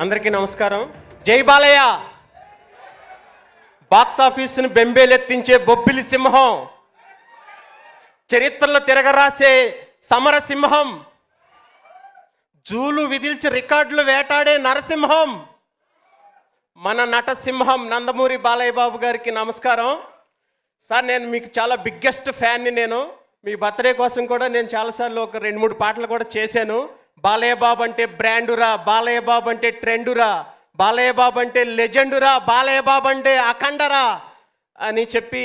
అందరికీ నమస్కారం. జై బాలయ్య. బాక్స్ ఆఫీసును బెంబేలెత్తించే బొబ్బిలి సింహం, చరిత్రలో తిరగరాసే సమర సింహం, జూలు విధిల్చి రికార్డులు వేటాడే నరసింహం, మన నటసింహం నందమూరి బాలయ్య బాబు గారికి నమస్కారం. సార్, నేను మీకు చాలా బిగ్గెస్ట్ ఫ్యాన్ని. నేను మీ బర్త్డే కోసం కూడా నేను చాలాసార్లు ఒక 2-3 పాటలు కూడా చేశాను. బాలయ్య బాబు అంటే బ్రాండురా, బాలయ్య బాబు అంటే ట్రెండురా, బాలయ్య బాబు అంటే లెజెండురా, బాలయ్య బాబు అంటే అఖండరా అని చెప్పి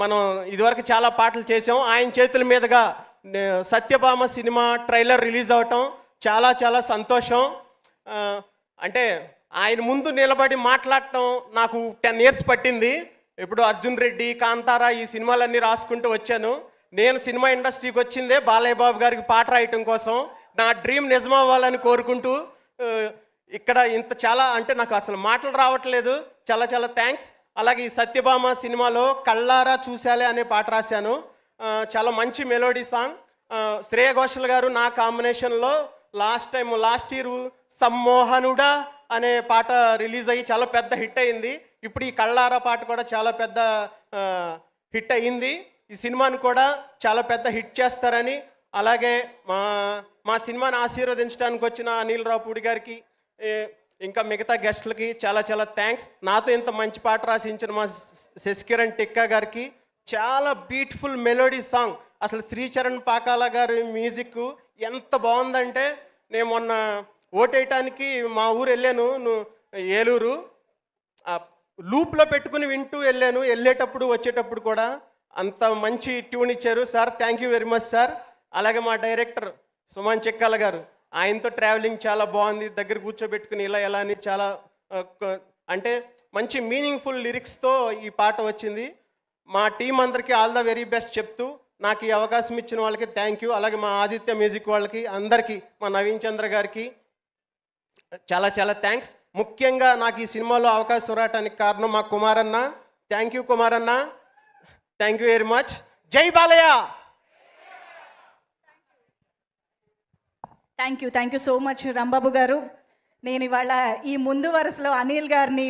మనం ఇదివరకు చాలా పాటలు చేసాం. ఆయన చేతుల మీదుగా సత్యభామ సినిమా ట్రైలర్ రిలీజ్ అవటం చాలా చాలా సంతోషం. అంటే ఆయన ముందు నిలబడి మాట్లాడటం నాకు 10 years పట్టింది. ఇప్పుడు అర్జున్ రెడ్డి, కాంతారా ఈ సినిమాలన్నీ రాసుకుంటూ వచ్చాను. నేను సినిమా ఇండస్ట్రీకి వచ్చిందే బాలయ్య బాబు గారికి పాట రాయటం కోసం. నా డ్రీమ్ నిజమవ్వాలని కోరుకుంటూ ఇక్కడ ఇంత చాలా అంటే నాకు అసలు మాటలు రావట్లేదు. చాలా చాలా థ్యాంక్స్. అలాగే ఈ సత్యభామ సినిమాలో కళ్ళారా చూశాలే అనే పాట రాశాను. చాలా మంచి మెలోడీ సాంగ్. శ్రేయ ఘోషల్ గారు నా కాంబినేషన్లో లాస్ట్ ఇయర్ సమ్మోహనుడా అనే పాట రిలీజ్ అయ్యి చాలా పెద్ద హిట్ అయింది. ఇప్పుడు ఈ కళ్ళారా పాట కూడా చాలా పెద్ద హిట్ అయ్యింది. ఈ సినిమాను కూడా చాలా పెద్ద హిట్ చేస్తారని, అలాగే మా సినిమాని ఆశీర్వదించడానికి వచ్చిన అనిల్ రావుపూడి గారికి, ఇంకా మిగతా గెస్టులకి చాలా చాలా థ్యాంక్స్. నాతో ఇంత మంచి పాట రాసించిన మా శశికిరణ్ టిక్కా గారికి. చాలా బ్యూటిఫుల్ మెలోడీ సాంగ్. అసలు శ్రీచరణ్ పాకాల గారి మ్యూజిక్ ఎంత బాగుందంటే, నేను మొన్న ఓటేయటానికి మా ఊరు వెళ్ళాను, ఏలూరు. లూప్లో పెట్టుకుని వింటూ వెళ్ళాను. వెళ్ళేటప్పుడు వచ్చేటప్పుడు కూడా అంత మంచి ట్యూన్ ఇచ్చారు sir. Thank you very much sir. అలాగే మా డైరెక్టర్ సుమన్ చెక్కాల గారు, ఆయనతో ట్రావెలింగ్ చాలా బాగుంది. దగ్గర కూర్చోబెట్టుకుని ఎలా అని చాలా అంటే మంచి మీనింగ్ఫుల్ లిరిక్స్తో ఈ పాట వచ్చింది. మా టీం అందరికీ ఆల్ ద వెరీ బెస్ట్ చెప్తూ నాకు ఈ అవకాశం ఇచ్చిన వాళ్ళకి థ్యాంక్ యూ. అలాగే మా ఆదిత్య మ్యూజిక్ వాళ్ళకి అందరికీ, మా నవీన్ చంద్ర గారికి చాలా చాలా థ్యాంక్స్. ముఖ్యంగా నాకు ఈ సినిమాలో అవకాశం రావడానికి కారణం మా కుమారన్న. థ్యాంక్ యూ కుమారన్న, థ్యాంక్ యూ వెరీ మచ్. జై Balayya. Thank you so much Rambabu గారు. నేను ఇవాళ ఈ ముందు వరుసలో అనిల్ గారిని